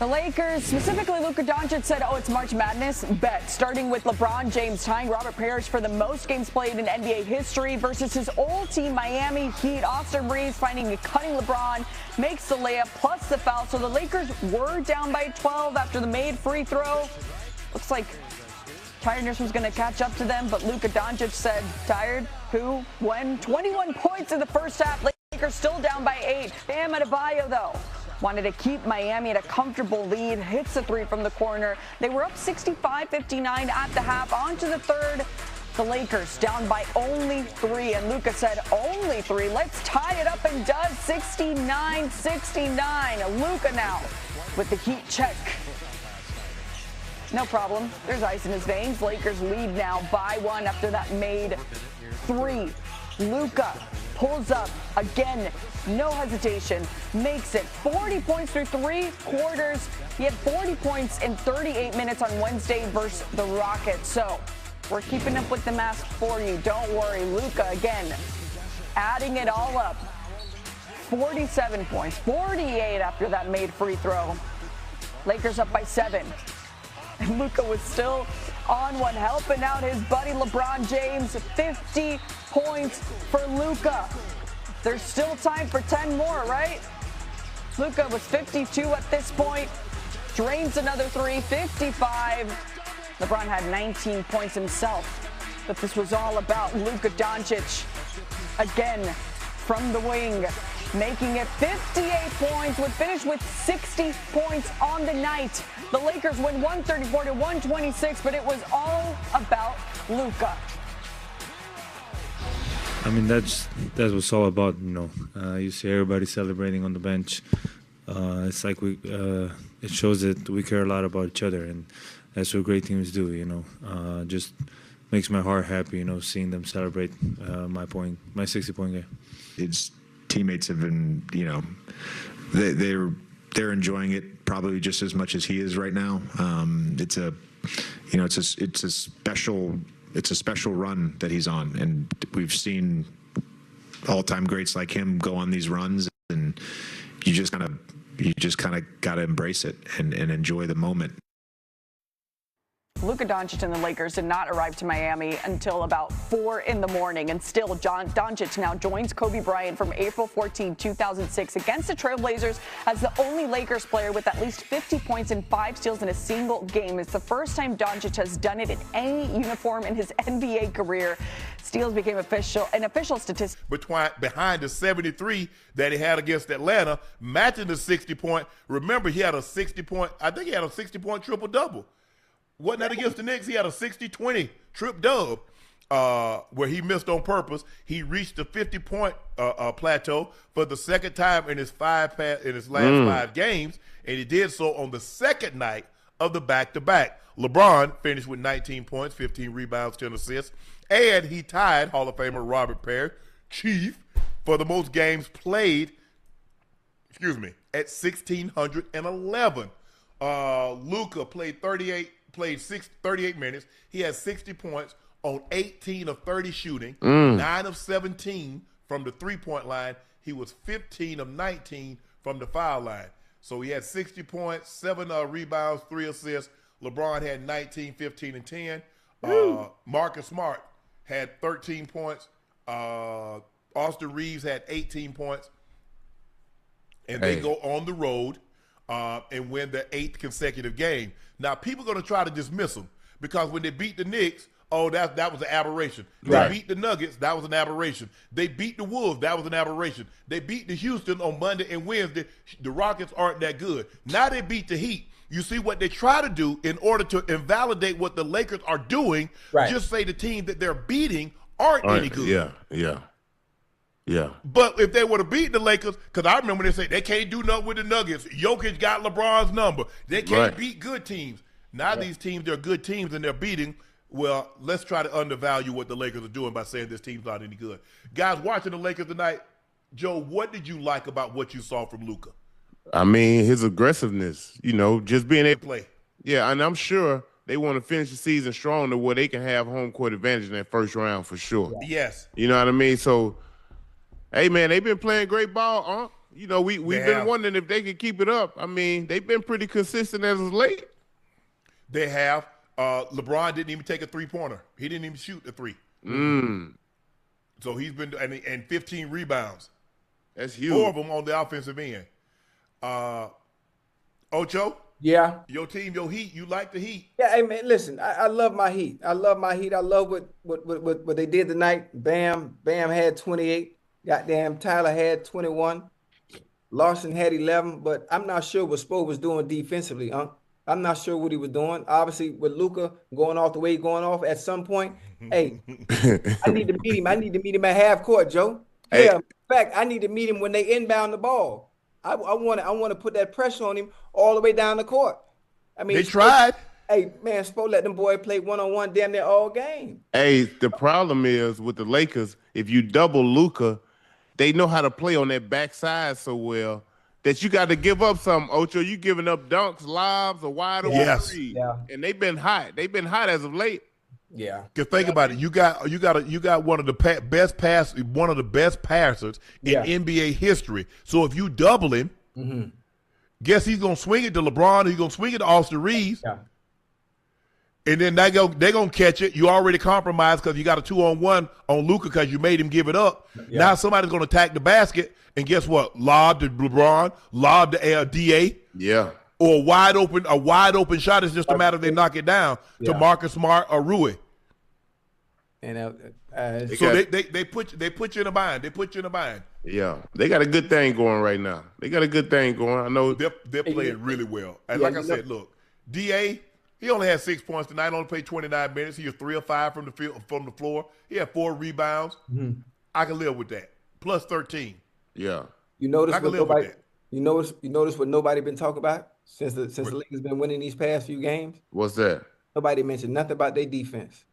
The Lakers, specifically Luka Doncic, said, it's March Madness. Bet. Starting with LeBron James tying Robert Parrish for the most games played in NBA history versus his old team, Miami Heat. Austin Reeves finding a cutting LeBron, makes the layup plus the foul. So the Lakers were down by 12 after the made free throw. Looks like tiredness was going to catch up to them, but Luka Doncic said, tired? Who? When? 21 points in the first half. Lakers still down by 8. Bam Adebayo, though, wanted to keep Miami at a comfortable lead. Hits the three from the corner. They were up 65-59 at the half. On to the third. The Lakers down by only 3. And Luka said, only 3. Let's tie it up, and does. 69-69. Luka now with the Heat check. No problem. There's ice in his veins. Lakers lead now by 1 after that made 3. Luka pulls up again, no hesitation, makes it 40 points through 3 quarters. He had 40 points in 38 minutes on Wednesday versus the Rockets. So we're keeping up with the mask for you. Don't worry. Luka again, adding it all up. 47 points, 48 after that made free throw. Lakers up by 7. And Luka was still on one, helping out his buddy LeBron James. 50 points for Luka. There's still time for 10 more, right? Luka was 52 at this point. Drains another 3, 55. LeBron had 19 points himself. But this was all about Luka Doncic. Again, from the wing, making it 58 points, would finish with 60 points on the night. The Lakers win 134-126, but it was all about Luka. I mean, that's what it's all about, You see everybody celebrating on the bench. It's like it shows that we care a lot about each other, and that's what great teams do, Just makes my heart happy, seeing them celebrate my 60-point game. His teammates have been, they're enjoying it probably just as much as he is right now. It's a special run that he's on, and we've seen all-time greats like him go on these runs, and you just kind of got to embrace it and enjoy the moment. Luka Doncic and the Lakers did not arrive to Miami until about 4 in the morning. And still, Doncic now joins Kobe Bryant from April 14, 2006 against the Trailblazers as the only Lakers player with at least 50 points and 5 steals in a single game. It's the first time Doncic has done it in any uniform in his NBA career. Steals became an official statistic. Behind the 73 that he had against Atlanta, matching the 60-point. Remember, he had a 60-point triple-double. Wasn't that against the Knicks? He had a 60-20 trip dub where he missed on purpose. He reached the 50-point plateau for the second time in his last 5 games, and he did so on the second night of the back-to-back. LeBron finished with 19 points, 15 rebounds, 10 assists, and he tied Hall of Famer Robert Parrish, Chief, for the most games played, at 1,611. Luka played 38 minutes. He had 60 points on 18 of 30 shooting, 9 of 17 from the three-point line. He was 15 of 19 from the foul line. So he had 60 points, 7 rebounds, 3 assists. LeBron had 19, 15, and 10. Marcus Smart had 13 points. Austin Reeves had 18 points. And they go on the road and win the 8th consecutive game. Now, people are going to try to dismiss them because when they beat the Knicks, that was an aberration. They beat the Nuggets, that was an aberration. They beat the Wolves, that was an aberration. They beat the Houston on Monday and Wednesday. The Rockets aren't that good. Now they beat the Heat. You see what they try to do in order to invalidate what the Lakers are doing, just say the team that they're beating aren't any good. Yeah. But if they would have beaten the Lakers, because I remember they said they can't do nothing with the Nuggets. Jokic got LeBron's number. They can't beat good teams. Now these teams, they're good teams and they're beating. Well, let's try to undervalue what the Lakers are doing by saying this team's not any good. Guys, watching the Lakers tonight, Joe, what did you like about what you saw from Luka? I mean, his aggressiveness, just being able to play. Yeah, and I'm sure they want to finish the season strong to where they can have home court advantage in that first round for sure. Yes. You know what I mean? So, hey, man, they've been playing great ball, You know, we've been wondering if they could keep it up. I mean, they've been pretty consistent as of late. They have. LeBron didn't even take a three-pointer. He didn't even shoot a three. So he's been and 15 rebounds. That's huge. 4 of them on the offensive end. Ocho? Yeah. Your team, your Heat, you like the Heat. Yeah, hey man, listen, I love my Heat. I love my Heat. I love what they did tonight. Bam had 28. Goddamn Tyler had 21. Larson had 11, but I'm not sure what Spo was doing defensively, I'm not sure what he was doing. Obviously, with Luka going off the way he's going off at some point, hey, I need to meet him. I need to meet him at half court, Joe. Hey. Yeah, in fact, I need to meet him when they inbound the ball. I want to put that pressure on him all the way down the court. I mean, they tried. Hey, man, Spo let them boy play one-on-one damn near all game. Hey, the problem is with the Lakers, if you double Luka, they know how to play on that backside so well that you got to give up some. Ocho, you giving up dunks, lobs, or wide open threes. Yeah. And they've been hot. They've been hot as of late. Yeah. Because think about it, you got one of the best passers in NBA history. So if you double him, guess he's gonna swing it to LeBron. He's gonna swing it to Austin Reeves. Yeah. And then they're going to catch it. You already compromised because you got a 2-on-1 on Luka because you made him give it up. Yeah. Now somebody's going to attack the basket, and guess what? Lob to LeBron, lob to DA. Yeah. Or a wide open shot. It's just a matter of they knock it down to Marcus Smart or Rui. And so they put you in a bind. They put you in a bind. Yeah, they got a good thing going right now. They got a good thing going. I know they're playing really well. And like I said, look, DA. He only had 6 points tonight. Only played 29 minutes. He was 3 of 5 from the floor. He had 4 rebounds. I can live with that. Plus 13. Yeah. You notice I can what live nobody. with that. You notice what nobody been talking about since the Lakers been winning these past few games. What's that? Nobody mentioned nothing about their defense.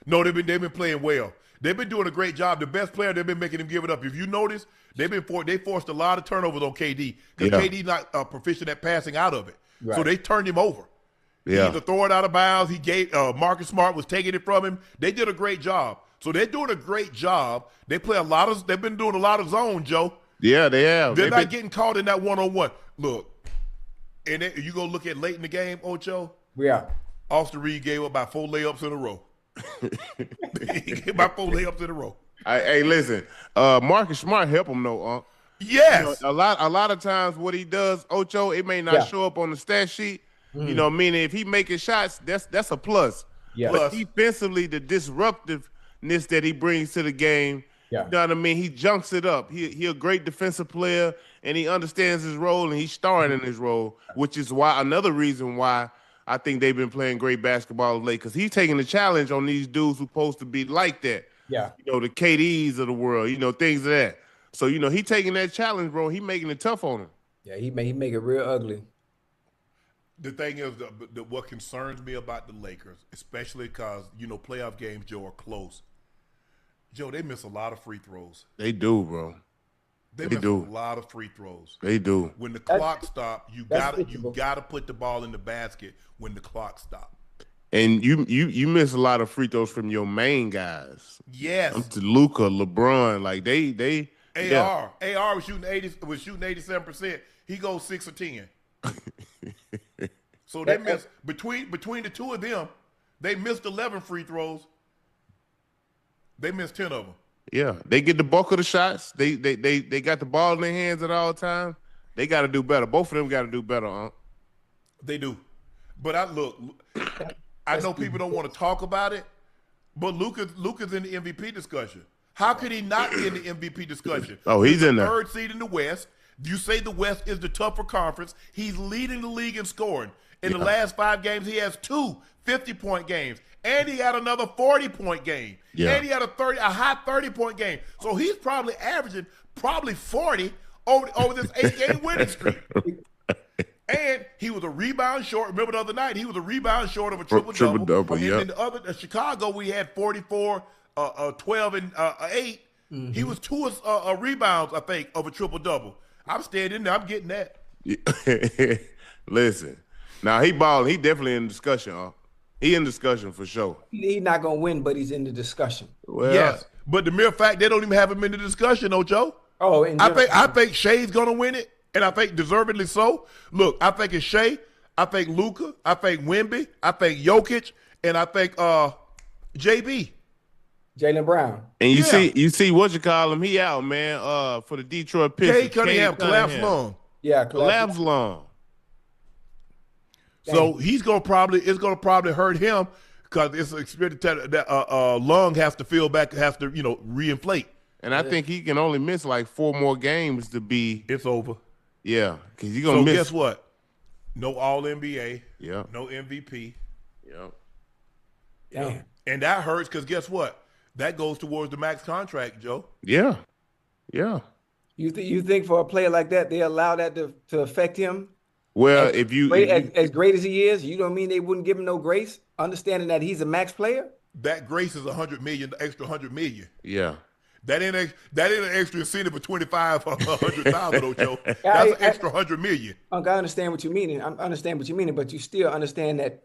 No, they've been playing well. They've been doing a great job. The best player, they've been making him give it up. If you notice, they forced a lot of turnovers on KD because KD not proficient at passing out of it. Right. So they turned him over. Yeah. He either throw it out of bounds. He gave Marcus Smart was taking it from him. They did a great job. So they're doing a great job. They've been doing a lot of zone, Joe. Yeah, they have. They're not getting caught in that one-on-one. Look, and you go look at late in the game, Ocho. Yeah. Austin Reed gave up about 4 layups in a row. He gave about 4 layups in a row. Hey, listen, Marcus Smart help him though, Yes. You know, a lot of times what he does, Ocho, it may not show up on the stat sheet. You know, meaning if he making shots, that's a plus. Yeah. But defensively, the disruptiveness that he brings to the game, you know what I mean? He junks it up. He a great defensive player, and he understands his role, and he's starring in his role, which is another reason why I think they've been playing great basketball of late, because he's taking the challenge on these dudes who's supposed to be like that. Yeah. You know, the KDs of the world, you know, things of that. So, you know, he taking that challenge, bro. He making it tough on him. Yeah, he make it real ugly. The thing is, what concerns me about the Lakers, especially because, you know, playoff games, Joe, are close. Joe, they miss a lot of free throws. They do, bro. They miss a lot of free throws. They do. When the clock stops, you gotta put the ball in the basket when the clock stops. And you miss a lot of free throws from your main guys. Yes. To Luka, LeBron, like they AR was shooting 87%. He goes 6 or 10. So they missed between the two of them, they missed 11 free throws. They missed 10 of them. Yeah, they get the bulk of the shots. They got the ball in their hands at all times. They got to do better. Both of them got to do better. They do. But I know people don't want to talk about it, but Luka's in the MVP discussion. How could he not be in the MVP discussion? Oh, he's in there. Third seed in the West. You say the West is the tougher conference. He's leading the league in scoring. In the last 5 games, he has 2 50-point games. And he had another 40-point game. Yeah. And he had a high 30-point game. So he's probably averaging 40 over this 8-game winning streak. And he was a rebound short. Remember the other night, he was a rebound short of a triple-double. And in the other Chicago, we had 44, 12, and 8. Mm-hmm. He was 2 rebounds, I think, of a triple-double. I'm staying in there. I'm getting that. Listen. Now, he balling. He definitely in discussion, He in discussion for sure. He's not going to win, but he's in the discussion. Well, yes. But the mere fact they don't even have him in the discussion, Joe. Oh, I think Shea's gonna win it, and I think deservedly so. Look, I think it's Shea, I think Luka, I think Wemby, I think Jokic, and I think JB. Jaylen Brown. And you see what you call him? He out, man. For the Detroit Pistons. Cade Cunningham collapsed lung. Yeah, collapsed lung. So it's gonna probably hurt him because it's expected that lung has to reinflate. And I think he can only miss like 4 more games to be. It's over. Yeah, because you're gonna miss. Guess what? No All NBA. Yeah. No MVP. Yeah. Damn. And that hurts because guess what? That goes towards the max contract, Joe. Yeah. Yeah. You think for a player like that, they allow that to affect him? Well, as great as he is, you don't mean they wouldn't give him no grace, understanding that he's a max player? That grace is $100 million, extra $100 million. Yeah. That ain't an extra incentive of 25 or 100,000, though, Joe. That's an extra $100 million. Unc, I understand what you mean. I understand what you mean, but you still understand that.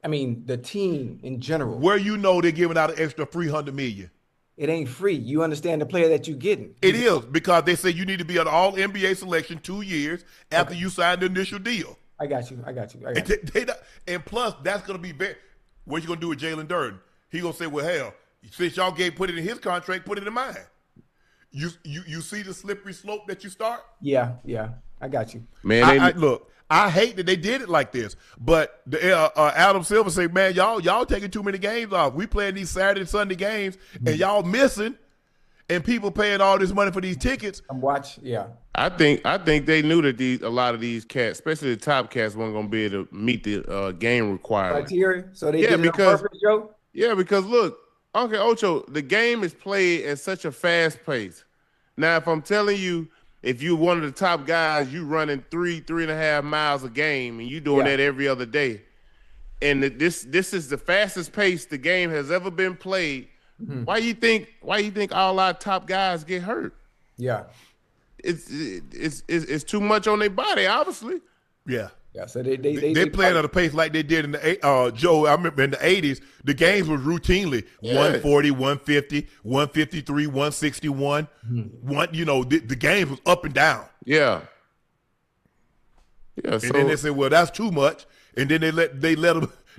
I mean, the team in general. Where they're giving out an extra $300 million. It ain't free. You understand the player that you're getting. It is because they say you need to be an All NBA selection 2 years after you sign the initial deal. I got you. And plus, that's going to be what you going to do with Jalen Durden? He going to say, well, hell, since y'all put it in his contract, put it in mine. You see the slippery slope that you start? Yeah, I got you. Man, look, I hate that they did it like this, but Adam Silver said, man, y'all taking too many games off. We playing these Saturday and Sunday games, and y'all missing, and people paying all this money for these tickets. Yeah. I think they knew that a lot of these cats, especially the top cats, weren't going to be able to meet the game requirements. Criteria? So they did it on purpose, Joe? Yeah, because look, Uncle Ocho, the game is played at such a fast pace. Now, if I'm telling you, if you're one of the top guys, you running 3.5 miles a game, and you doing that every other day, and this is the fastest pace the game has ever been played. Mm-hmm. Why you think all our top guys get hurt? Yeah, it's too much on their body, obviously. Yeah. Yeah, so they playing at a pace like they did in the Joe. I remember in the 80s, the games was routinely 140, 150, 153, 161. The games was up and down. Yeah. Yeah. And then they said, well, that's too much. And then they let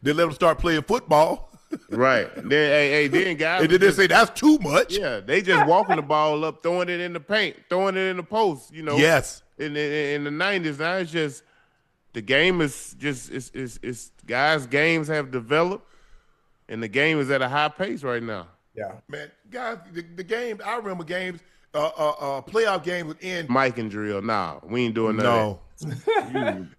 them start playing football. Right. Then guys. And then they say that's too much. Yeah. They just walking the ball up, throwing it in the paint, throwing it in the post. Yes. In the 90s, now it's just. The game is just guys' games have developed, and the game is at a high pace right now. Yeah, man, guys, the game. I remember games, playoff games would end. Mike and drill. Nah, we ain't doing no.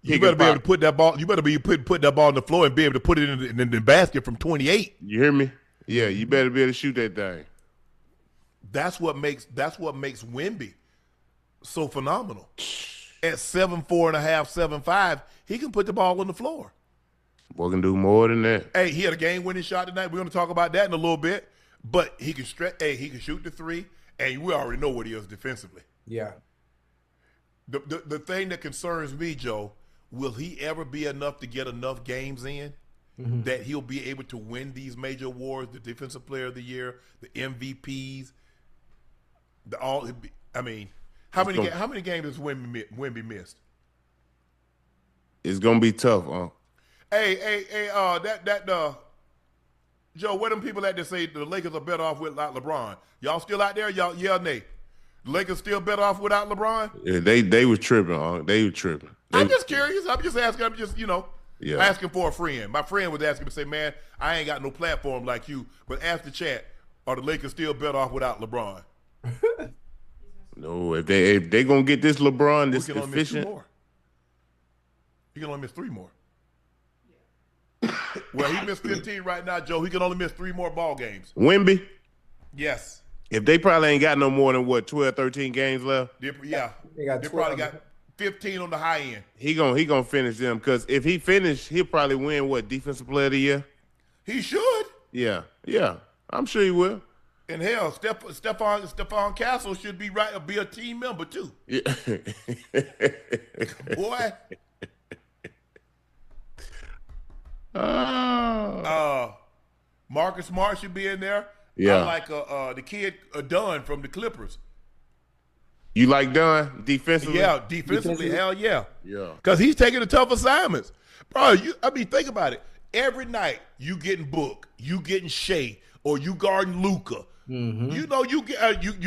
You better be able to put that ball. You better be put that ball on the floor and be able to put it in the basket from 28. You hear me? Yeah, you better be able to shoot that thing. That's what makes Wemby so phenomenal. At 7'4.5", 7'5", he can put the ball on the floor. Boy can do more than that. Hey, he had a game-winning shot tonight. We're going to talk about that in a little bit. But he can stretch. Hey, he can shoot the three, and we already know what he is defensively. Yeah. The thing that concerns me, Joe, will he ever be enough to get enough games in that he'll be able to win these major awards, the Defensive Player of the Year, the MVPs, How many games has Wemby missed? It's gonna be tough, huh? Hey, Joe, where them people at that say the Lakers are better off without LeBron? Y'all still out there? Y'all, yeah or nay? The Lakers still better off without LeBron? Yeah, they were tripping, huh? They were tripping. I'm just curious. I'm just asking. I'm just, asking for a friend. My friend was asking me to say, man, I ain't got no platform like you, but ask the chat, are the Lakers still better off without LeBron? No, if they gonna get this LeBron, this efficient. He can only miss 3 more. Well, he missed 15 right now, Joe. He can only miss 3 more ball games. Wemby? Yes. If they probably ain't got no more than 12, 13 games left. They probably got 15 on the high end. He gonna finish them because if he finish, he'll probably win Defensive Player of the Year. He should. Yeah, I'm sure he will. And hell, Stephon Castle should be a team member too. Yeah. Boy. Marcus Smart should be in there. Yeah. I like the kid Dunn from the Clippers. You like Dunn defensively? Yeah, defensively, hell yeah. Yeah. Because he's taking the tough assignments. Bro, think about it. Every night you getting Book, you getting Shea, or you guarding Luka. Mm-hmm. You know you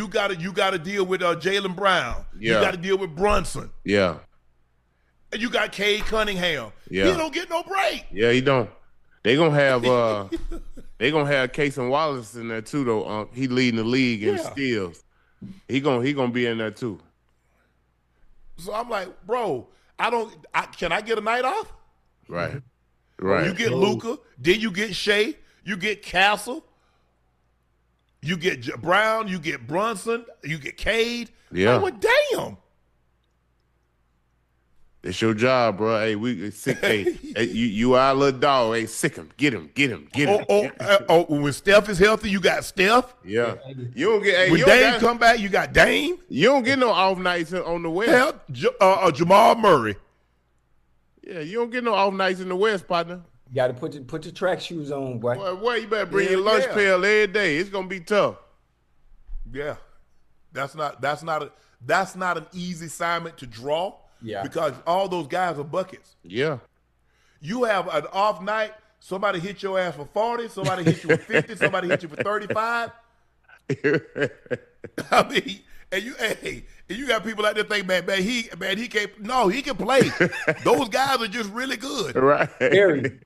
got to deal with Jaylen Brown. Yeah. You got to deal with Brunson. Yeah. And you got Cade Cunningham. Yeah. He don't get no break. Yeah, he don't. They gonna have Casey Wallace in there too, though. He leading the league in steals. He gonna be in there too. So I'm like, bro, can I get a night off? Right. Right. You get Luka, then you get Shea, you get Castle, you get Brown, you get Brunson, you get Cade. Yeah. Like, well, damn. It's your job, bro. Hey, we sick. Hey, you our little dog. Hey, sick him. Get him. When Steph is healthy, you got Steph. Yeah. You don't get. Hey, when Dame come back, you got Dame. You don't get no off nights on the West. Hell, Jamal Murray. Yeah, you don't get no off nights in the West, partner. You got to put your track shoes on, boy. Boy, you better bring your lunch pail every day. It's gonna be tough. Yeah, that's not an easy assignment to draw. Yeah, because all those guys are buckets. Yeah, you have an off night. Somebody hit your ass for 40. Somebody hit you for 50. Somebody hit you for 35. I mean, and you got people out there think, man, he can't. No, he can play. Those guys are just really good. Right. Very.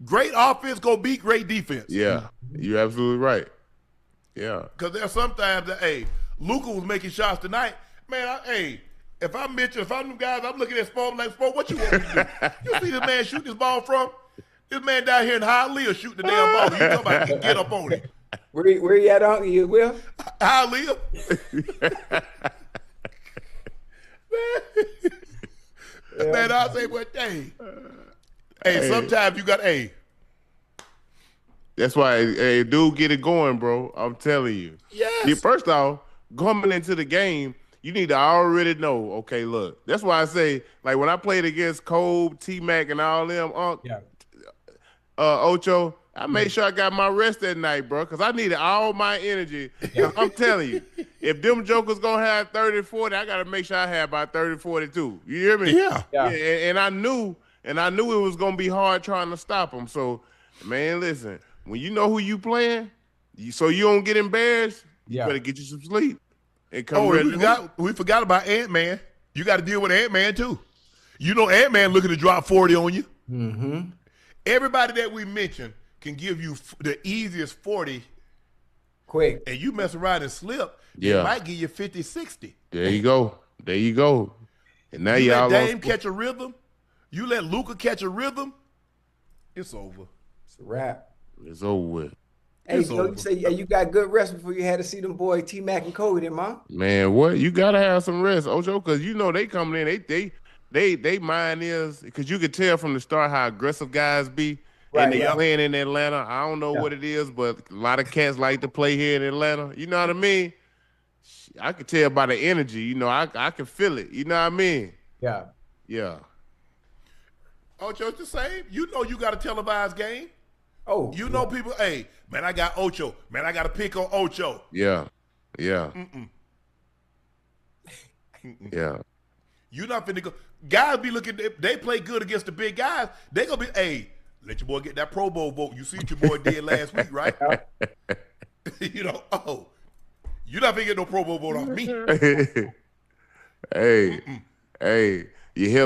Great offense gonna beat great defense. Yeah, you're absolutely right. Yeah. Because there's sometimes that, Luka was making shots tonight. Man, if I'm Mitchell, if I'm them guys, I'm looking at Sport like, Sport, what you want me to do? You see this man shoot this ball from? This man down here in Hialeah shooting the damn ball. You talking about he get up on it. Where you at, on you, Will? Hialeah. Man, I'll say, what day? Hey, sometimes you got, That's why, dude, get it going, bro. I'm telling you. Yes. First off, coming into the game, you need to already know, okay, look. That's why I say, like, when I played against Cole, T-Mac, and all them, Ocho, I made sure I got my rest that night, bro, because I needed all my energy. I'm telling you, if them jokers going to have 30, 40, I got to make sure I have about 30, 42. You hear me? Yeah. And I knew it was going to be hard trying to stop them. So, man, listen, when you know who you playing, so you don't get embarrassed, you better get you some sleep. And come we forgot about Ant-Man. You got to deal with Ant-Man, too. You know Ant-Man looking to drop 40 on you. Mm-hmm. Everybody that we mentioned can give you the easiest 40 quick. And you mess around and slip, it might give you 50, 60. There you go. And now you let Dame catch a rhythm. You let Luka catch a rhythm. It's over. It's a wrap. It's over with. Hey, so you say you got good rest before you had to see them boys T-Mac and Kobe, then, man. Man, what? You gotta have some rest, Ocho, because you know they coming in. They mind is because you could tell from the start how aggressive guys be. Right, and they playing in Atlanta. I don't know what it is, but a lot of cats like to play here in Atlanta. You know what I mean? I could tell by the energy. You know, I can feel it. You know what I mean? Yeah. Ocho, it's the same. You know you got a televised game. Oh. You know people, man, I got Ocho. Man, I got to pick on Ocho. Yeah. Mm-mm. Yeah. You're not finna go. Guys be looking, they play good against the big guys. They going to be, let your boy get that Pro Bowl vote. You see what your boy did last week, right? You're not finna get no Pro Bowl vote off me. Hey, you hear